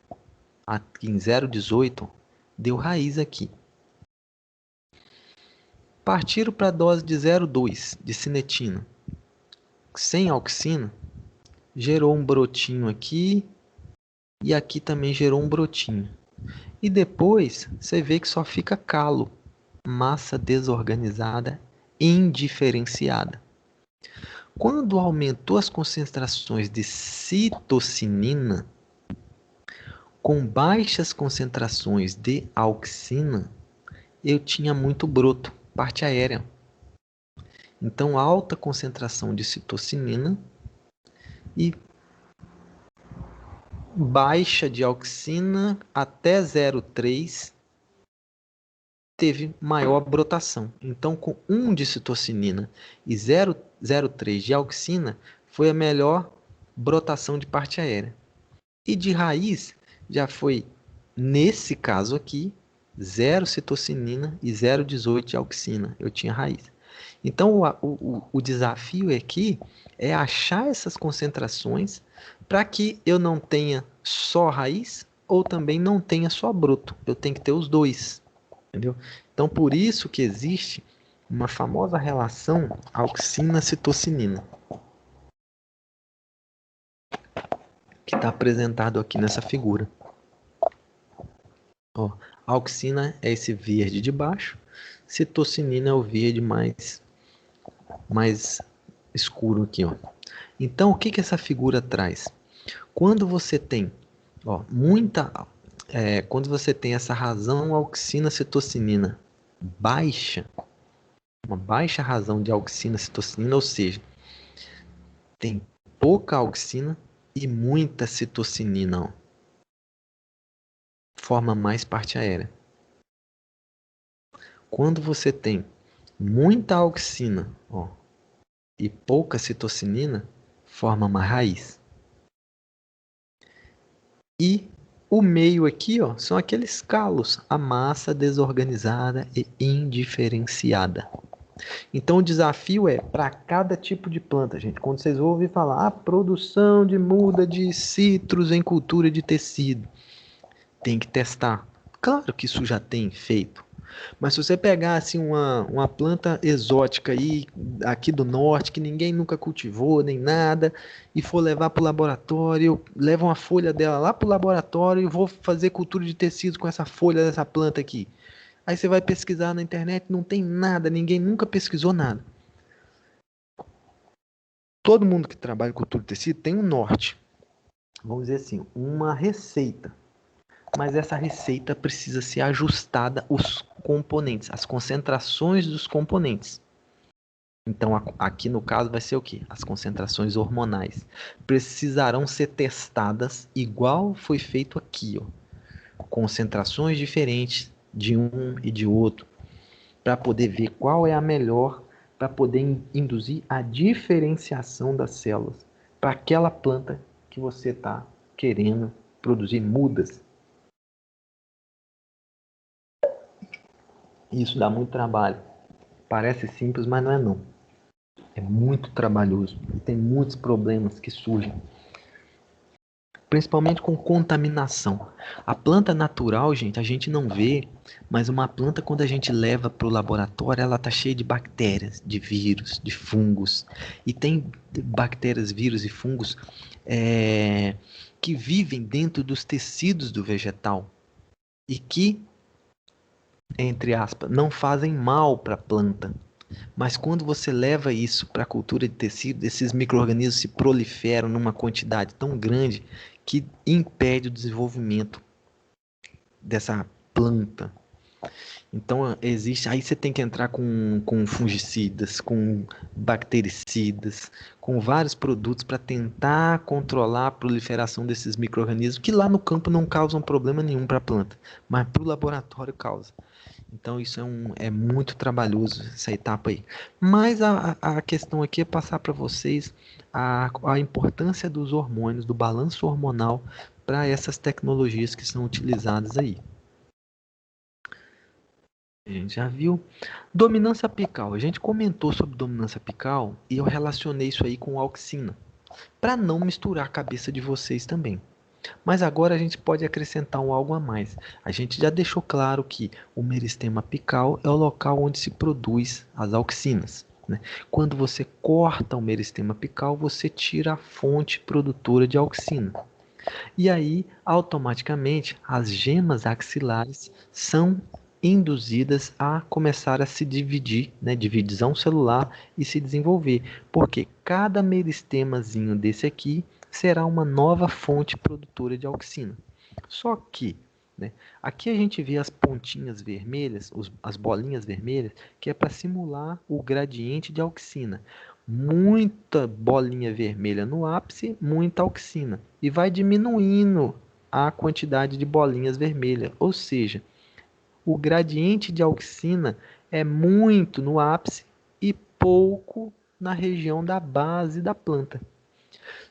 Aqui em 0,18 deu raiz aqui. Partiram para a dose de 0,2 de cinetina. Sem auxina, gerou um brotinho aqui e aqui também gerou um brotinho. E depois você vê que só fica calo, massa desorganizada, indiferenciada. Quando aumentou as concentrações de citocinina, com baixas concentrações de auxina, eu tinha muito broto, parte aérea. Então, alta concentração de citocinina e baixa de auxina até 0,3 teve maior brotação. Então, com 1 de citocinina e 0,3 de auxina, foi a melhor brotação de parte aérea. E de raiz, já foi, nesse caso aqui, 0 citocinina e 0,18 de auxina. Eu tinha raiz. Então, o desafio aqui é achar essas concentrações para que eu não tenha só raiz ou também não tenha só broto. Eu tenho que ter os dois, entendeu? Então, por isso que existe uma famosa relação auxina-citocinina, que está apresentado aqui nessa figura. Ó, a auxina é esse verde de baixo, citocinina é o verde mais escuro aqui, ó. Então, o que que essa figura traz? Quando você tem, ó, quando você tem essa razão auxina-citocinina baixa, uma baixa razão de auxina-citocinina, ou seja, tem pouca auxina e muita citocinina, ó, forma mais parte aérea. Quando você tem muita auxina, ó, e pouca citocinina, forma uma raiz. E o meio aqui, ó, são aqueles calos, a massa desorganizada e indiferenciada. Então o desafio é para cada tipo de planta, gente. Quando vocês ouvem falar a produção de muda de citros em cultura de tecido, tem que testar. Claro que isso já tem feito. Mas se você pegar assim uma planta exótica aí, aqui do norte, que ninguém nunca cultivou, nem nada, e for levar para o laboratório, leva uma folha dela lá para o laboratório e vou fazer cultura de tecidos com essa folha dessa planta aqui. Aí você vai pesquisar na internet, não tem nada, ninguém nunca pesquisou nada. Todo mundo que trabalha com cultura de tecido tem um norte, vamos dizer assim, uma receita. Mas essa receita precisa ser ajustada os componentes, as concentrações dos componentes. Então, aqui no caso vai ser o quê? As concentrações hormonais. Precisarão ser testadas igual foi feito aqui, ó. Concentrações diferentes de um e de outro, para poder ver qual é a melhor, para poder induzir a diferenciação das células para aquela planta que você está querendo produzir mudas. Isso dá muito trabalho. Parece simples, mas não é não. É muito trabalhoso e tem muitos problemas que surgem, principalmente com contaminação. A planta natural, gente, a gente não vê, mas uma planta quando a gente leva para o laboratório, ela tá cheia de bactérias, de vírus, de fungos. E tem bactérias, vírus e fungos que vivem dentro dos tecidos do vegetal e que, entre aspas, não fazem mal para a planta. Mas quando você leva isso para a cultura de tecido, esses micro-organismos se proliferam numa quantidade tão grande que impede o desenvolvimento dessa planta. Então existe, aí você tem que entrar com fungicidas, com bactericidas, com vários produtos para tentar controlar a proliferação desses micro-organismos que lá no campo não causam problema nenhum para a planta, mas para o laboratório causa. Então isso é muito trabalhoso, essa etapa aí. Mas a questão aqui é passar para vocês a importância dos hormônios, do balanço hormonal para essas tecnologias que são utilizadas aí. A gente já viu. Dominância apical. A gente comentou sobre dominância apical e eu relacionei isso aí com auxina, para não misturar a cabeça de vocês também. Mas agora a gente pode acrescentar um algo a mais. A gente já deixou claro que o meristema apical é o local onde se produz as auxinas, né? Quando você corta o meristema apical, você tira a fonte produtora de auxina. E aí, automaticamente, as gemas axilares são induzidas a começar a se dividir, né, divisão celular e se desenvolver, porque cada meristemazinho desse aqui será uma nova fonte produtora de auxina. Só que, né, aqui a gente vê as pontinhas vermelhas, as bolinhas vermelhas, que é para simular o gradiente de auxina. Muita bolinha vermelha no ápice, muita auxina. E vai diminuindo a quantidade de bolinhas vermelhas. Ou seja, o gradiente de auxina é muito no ápice e pouco na região da base da planta.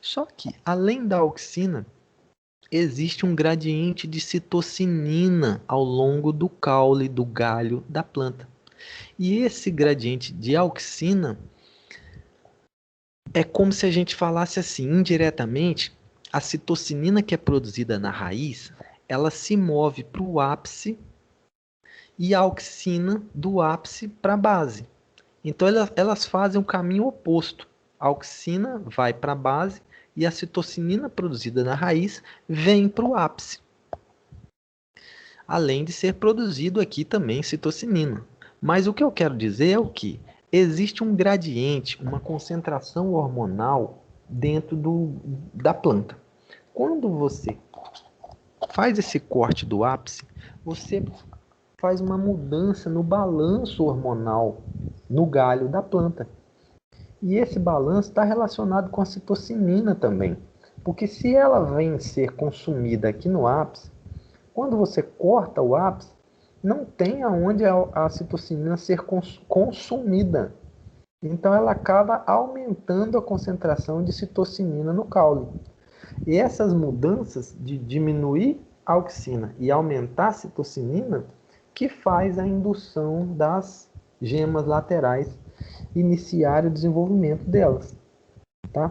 Só que, além da auxina, existe um gradiente de citocinina ao longo do caule, do galho da planta. E esse gradiente de auxina é como se a gente falasse assim, indiretamente, a citocinina que é produzida na raiz, ela se move para o ápice e a auxina do ápice para a base. Então elas fazem um caminho oposto. A auxina vai para a base e a citocinina produzida na raiz vem para o ápice. Além de ser produzido aqui também citocinina. Mas o que eu quero dizer é o que? Existe um gradiente, uma concentração hormonal dentro da planta. Quando você faz esse corte do ápice, você faz uma mudança no balanço hormonal no galho da planta. E esse balanço está relacionado com a citocinina também. Porque se ela vem ser consumida aqui no ápice, quando você corta o ápice, não tem aonde a citocinina ser consumida. Então ela acaba aumentando a concentração de citocinina no caule. E essas mudanças de diminuir a auxina e aumentar a citocinina que faz a indução das gemas laterais iniciar o desenvolvimento delas, tá?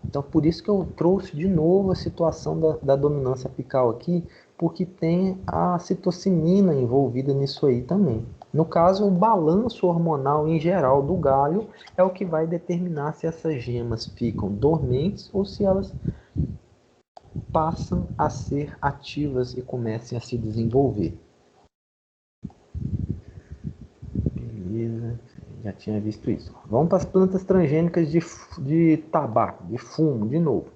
Então por isso que eu trouxe de novo a situação da dominância apical aqui, porque tem a citocinina envolvida nisso aí também. No caso, o balanço hormonal em geral do galho é o que vai determinar se essas gemas ficam dormentes ou se elas passam a ser ativas e comecem a se desenvolver. Beleza, já tinha visto isso. Vamos para as plantas transgênicas de tabaco, de fumo, de novo.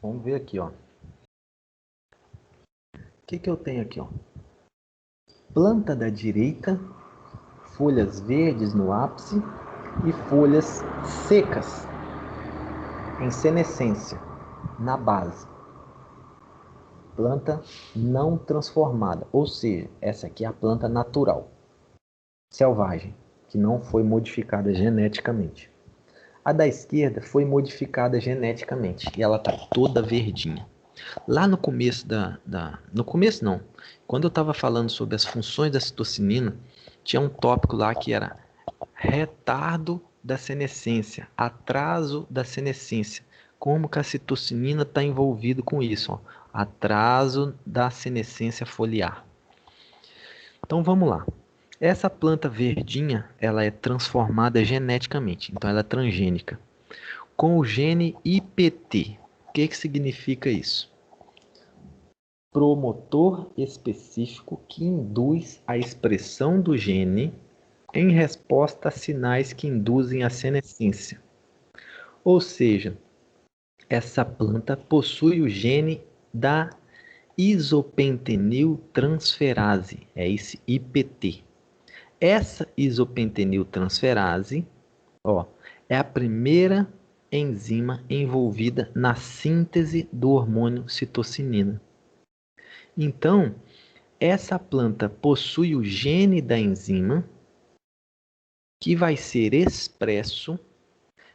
Vamos ver aqui, ó. O que eu tenho aqui, ó? Planta da direita, folhas verdes no ápice e folhas secas em senescência na base. Planta não transformada, ou seja, essa aqui é a planta natural, selvagem, que não foi modificada geneticamente. A da esquerda foi modificada geneticamente e ela está toda verdinha. Lá no começo no começo não. Quando eu estava falando sobre as funções da citocinina, tinha um tópico lá que era retardo da senescência, atraso da senescência. Como que a citocinina está envolvido com isso? Ó? Atraso da senescência foliar. Então vamos lá. Essa planta verdinha, ela é transformada geneticamente, então ela é transgênica, com o gene IPT. O que significa isso? Promotor específico que induz a expressão do gene em resposta a sinais que induzem a senescência. Ou seja, essa planta possui o gene da isopenteniltransferase, é esse IPT. Essa isopenteniltransferase, ó, é a primeira enzima envolvida na síntese do hormônio citocinina. Então, essa planta possui o gene da enzima que vai ser expresso,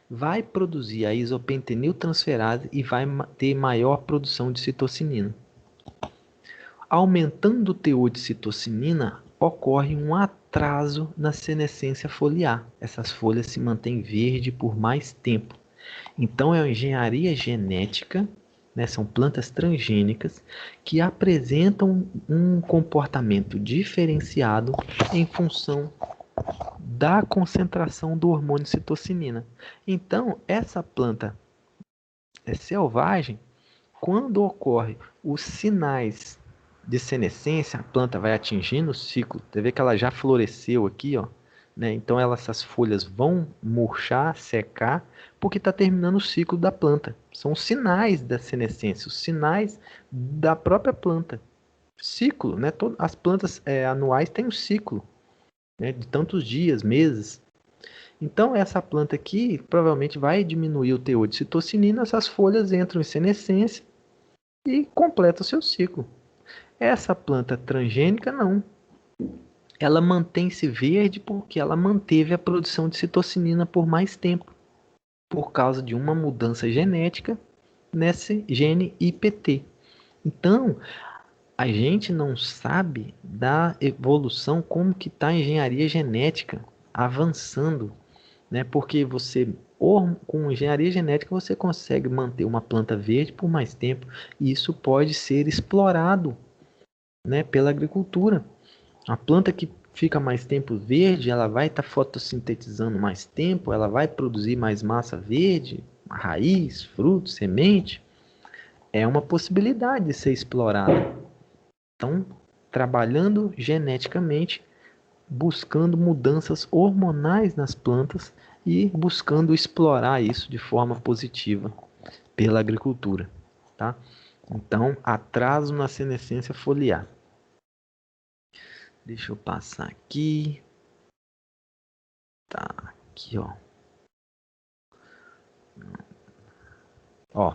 vai produzir a isopenteniltransferase e vai ter maior produção de citocinina. Aumentando o teor de citocinina, ocorre um atraso na senescência foliar. Essas folhas se mantêm verde por mais tempo. Então é uma engenharia genética, né? São plantas transgênicas que apresentam um comportamento diferenciado em função da concentração do hormônio citocinina. Então, essa planta é selvagem, quando ocorre os sinais de senescência, a planta vai atingindo o ciclo. Você vê que ela já floresceu aqui, ó, né? Então essas folhas vão murchar, secar, porque está terminando o ciclo da planta. São os sinais da senescência, os sinais da própria planta. Ciclo, né? As plantas anuais têm um ciclo, né? De tantos dias, meses. Então essa planta aqui provavelmente vai diminuir o teor de citocinina, essas folhas entram em senescência e completa o seu ciclo. Essa planta transgênica não. Ela mantém-se verde porque ela manteve a produção de citocinina por mais tempo. por causa de uma mudança genética nesse gene IPT. Então, a gente não sabe da evolução, como que está a engenharia genética avançando, né? Porque com engenharia genética você consegue manter uma planta verde por mais tempo, e isso pode ser explorado, né, pela agricultura. A planta que fica mais tempo verde, ela vai estar fotossintetizando mais tempo, ela vai produzir mais massa verde, raiz, fruto, semente. É uma possibilidade de ser explorada. Então, trabalhando geneticamente, buscando mudanças hormonais nas plantas e buscando explorar isso de forma positiva pela agricultura, tá? Então, atraso na senescência foliar. Deixa eu passar aqui. Tá, aqui, ó. Ó,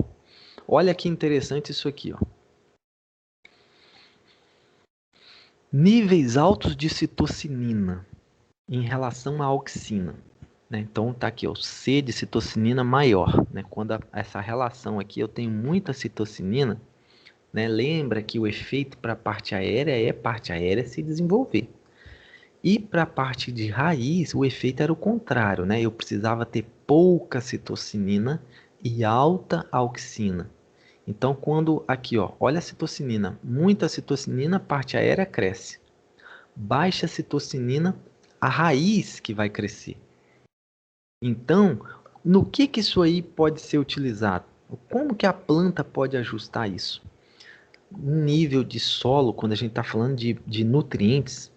olha que interessante isso aqui, ó. Níveis altos de citocinina em relação à auxina, né? Então tá aqui, ó, C de citocinina maior, né? Quando essa relação aqui eu tenho muita citocinina, né? Lembra que o efeito para a parte aérea se desenvolver. E para a parte de raiz, o efeito era o contrário, né? Eu precisava ter pouca citocinina e alta auxina. Então, quando aqui, ó, olha a citocinina, muita citocinina, a parte aérea cresce. Baixa citocinina, a raiz que vai crescer. Então, no que isso aí pode ser utilizado? Como que a planta pode ajustar isso? Nível de solo, quando a gente está falando de nutrientes,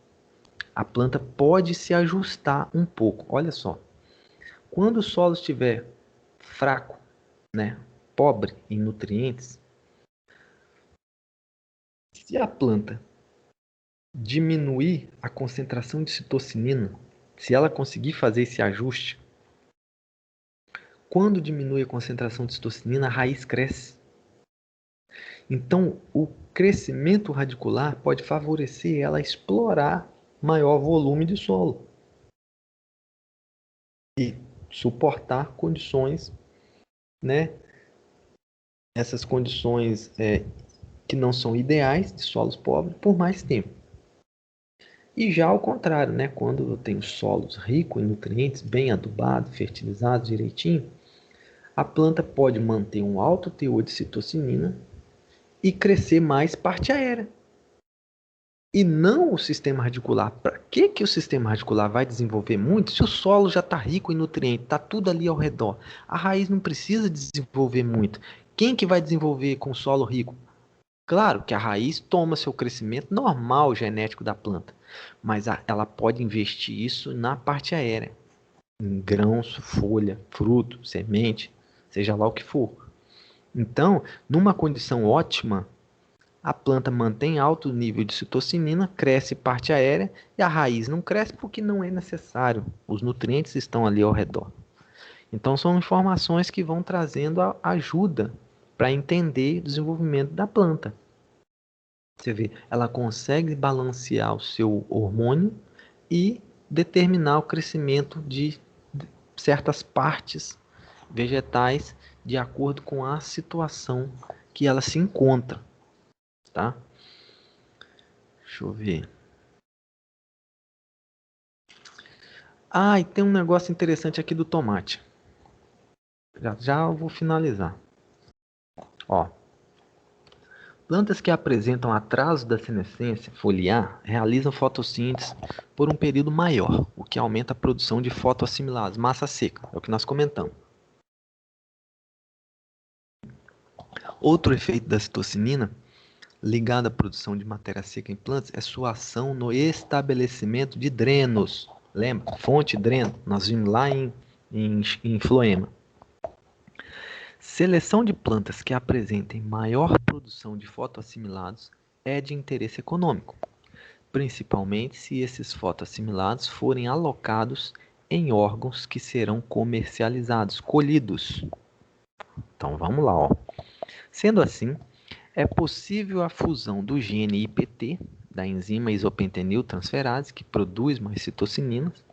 a planta pode se ajustar um pouco. Olha só, quando o solo estiver fraco, né, pobre em nutrientes, se a planta diminuir a concentração de citocinina, se ela conseguir fazer esse ajuste, quando diminui a concentração de citocinina, a raiz cresce. Então, o crescimento radicular pode favorecer ela a explorar maior volume de solo e suportar condições, né? Essas condições que não são ideais de solos pobres por mais tempo. E já ao contrário, né? Quando eu tenho solos ricos em nutrientes, bem adubados, fertilizados direitinho, a planta pode manter um alto teor de citocinina e crescer mais parte aérea. E não o sistema radicular. Para que o sistema radicular vai desenvolver muito se o solo já está rico em nutrientes, está tudo ali ao redor? A raiz não precisa desenvolver muito. Quem que vai desenvolver com solo rico? Claro que a raiz toma seu crescimento normal genético da planta, mas ela pode investir isso na parte aérea, em grãos, folha, fruto, semente, seja lá o que for. Então, numa condição ótima, a planta mantém alto nível de citocinina, cresce parte aérea e a raiz não cresce porque não é necessário. Os nutrientes estão ali ao redor. Então são informações que vão trazendo a ajuda para entender o desenvolvimento da planta. Você vê, ela consegue balancear o seu hormônio e determinar o crescimento de certas partes vegetais de acordo com a situação que ela se encontra, tá? Deixa eu ver. Ah, e tem um negócio interessante aqui do tomate. Já eu vou finalizar. Ó, plantas que apresentam atraso da senescência foliar realizam fotossíntese por um período maior, o que aumenta a produção de fotoassimilados, massa seca, é o que nós comentamos. Outro efeito da citocinina, ligado à produção de matéria seca em plantas, é sua ação no estabelecimento de drenos. Lembra? Fonte dreno. Nós vimos lá em floema. Seleção de plantas que apresentem maior produção de fotoassimilados é de interesse econômico, principalmente se esses fotoassimilados forem alocados em órgãos que serão comercializados, colhidos. Então vamos lá, ó. Sendo assim, é possível a fusão do gene IPT, da enzima isopentenil transferase, que produz mais citocininas,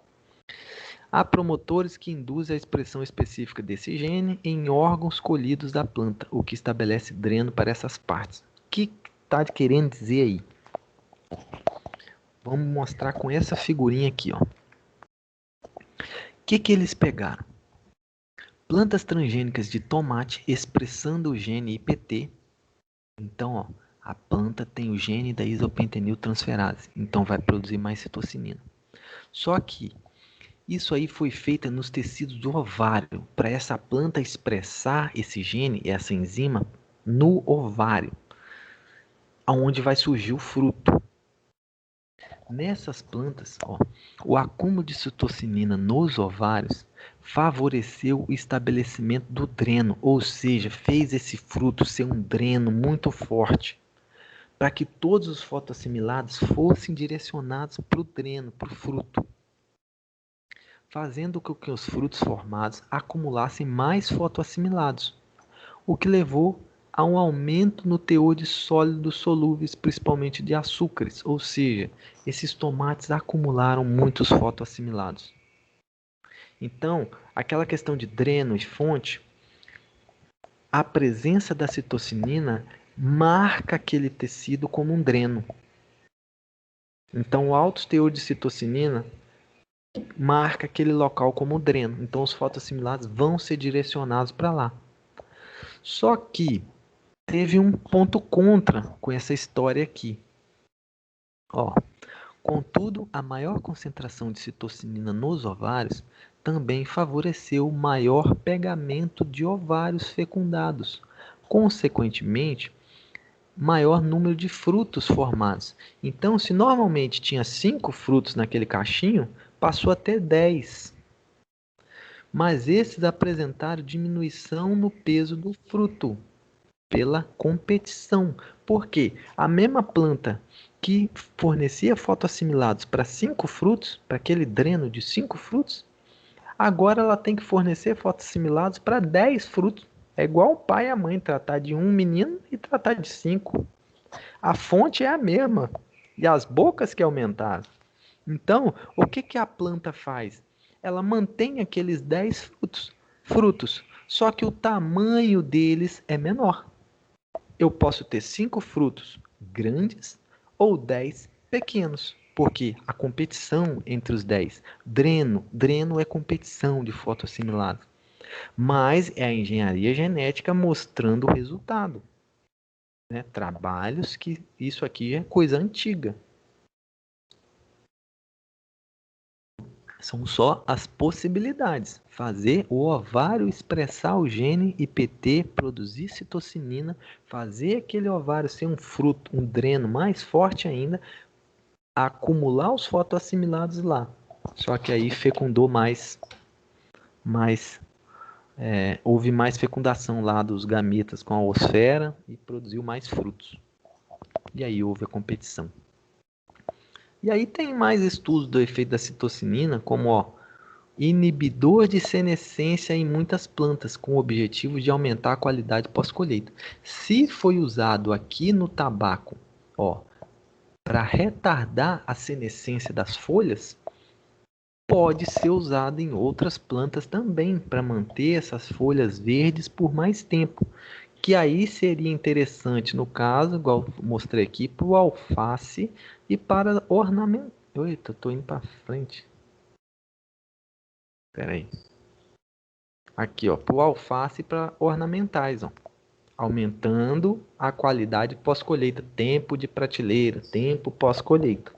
Há promotores que induzem a expressão específica desse gene em órgãos colhidos da planta, o que estabelece dreno para essas partes. O que está querendo dizer aí? Vamos mostrar com essa figurinha aqui, ó. O que eles pegaram? Plantas transgênicas de tomate expressando o gene IPT. Então, ó, a planta tem o gene da isopenteniltransferase, então vai produzir mais citocinina. Só que isso aí foi feito nos tecidos do ovário, para essa planta expressar esse gene, essa enzima, no ovário, aonde vai surgir o fruto. Nessas plantas, ó, o acúmulo de citocinina nos ovários favoreceu o estabelecimento do dreno, ou seja, fez esse fruto ser um dreno muito forte, para que todos os fotoassimilados fossem direcionados para o dreno, para o fruto, fazendo com que os frutos formados acumulassem mais fotoassimilados, o que levou a um aumento no teor de sólidos solúveis, principalmente de açúcares, ou seja, esses tomates acumularam muitos fotoassimilados. Então, aquela questão de dreno e fonte, a presença da citocinina marca aquele tecido como um dreno. Então, o alto teor de citocinina marca aquele local como dreno. Então, os fotoassimilados vão ser direcionados para lá. Só que teve um ponto contra com essa história aqui. Ó, contudo, a maior concentração de citocinina nos ovários também favoreceu o maior pegamento de ovários fecundados. Consequentemente, maior número de frutos formados. Então, se normalmente tinha 5 frutos naquele cachinho, passou a ter 10. Mas esses apresentaram diminuição no peso do fruto pela competição. Por quê? A mesma planta que fornecia fotoassimilados para 5 frutos, para aquele dreno de 5 frutos, agora ela tem que fornecer fotoassimilados para 10 frutos. É igual o pai e a mãe tratar de um menino e tratar de 5. A fonte é a mesma e as bocas que aumentaram. Então, o que a planta faz? Ela mantém aqueles 10 frutos, só que o tamanho deles é menor. Eu posso ter 5 frutos grandes ou 10 pequenos, porque a competição entre os 10, dreno é competição de fotoassimilado, mas é a engenharia genética mostrando o resultado. Né? Trabalhos que isso aqui é coisa antiga. São só as possibilidades. Fazer o ovário expressar o gene IPT, produzir citocinina, fazer aquele ovário ser um fruto, um dreno mais forte ainda, acumular os fotoassimilados lá. Só que aí fecundou houve mais fecundação lá dos gametas com a osfera e produziu mais frutos. E aí houve a competição. E aí tem mais estudos do efeito da citocinina, como inibidor de senescência em muitas plantas, com o objetivo de aumentar a qualidade pós-colheita. Se foi usado aqui no tabaco, para retardar a senescência das folhas, pode ser usado em outras plantas também, para manter essas folhas verdes por mais tempo. Que aí seria interessante, no caso, igual eu mostrei aqui, para o alface e para ornamento. Eita, estou indo para frente. Espera aí. Aqui, para o alface e para ornamentais, aumentando a qualidade pós-colheita, tempo de prateleira, tempo pós-colheita.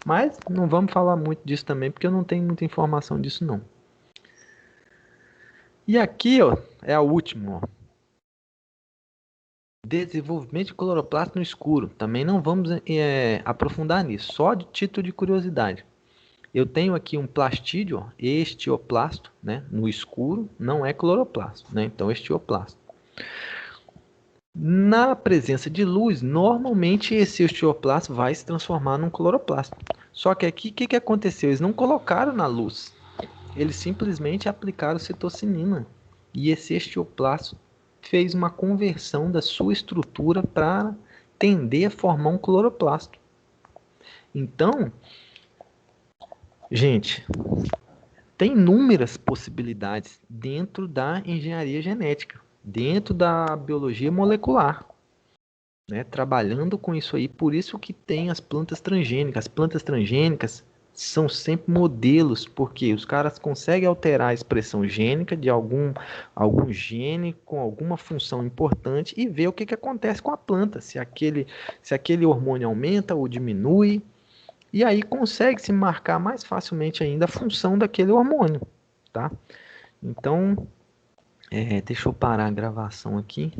Mas não vamos falar muito disso também, porque eu não tenho muita informação disso não. E aqui, é a última, desenvolvimento de cloroplasto no escuro. Também não vamos aprofundar nisso, só de título de curiosidade. Eu tenho aqui um plastídeo, estioplasto, né, no escuro, não é cloroplasto, né, então estioplasto. Na presença de luz, normalmente esse estioplasto vai se transformar num cloroplasto. Só que aqui, o que aconteceu? Eles não colocaram na luz, eles simplesmente aplicaram citocinina. E esse estioplasto fez uma conversão da sua estrutura para tender a formar um cloroplasto. Então, gente, tem inúmeras possibilidades dentro da engenharia genética, dentro da biologia molecular, né? Trabalhando com isso aí, por isso que tem as plantas transgênicas. As plantas transgênicas são sempre modelos, porque os caras conseguem alterar a expressão gênica de algum gene com alguma função importante e ver o que acontece com a planta, se aquele hormônio aumenta ou diminui, e aí consegue se marcar mais facilmente ainda a função daquele hormônio, tá? Então, deixa eu parar a gravação aqui.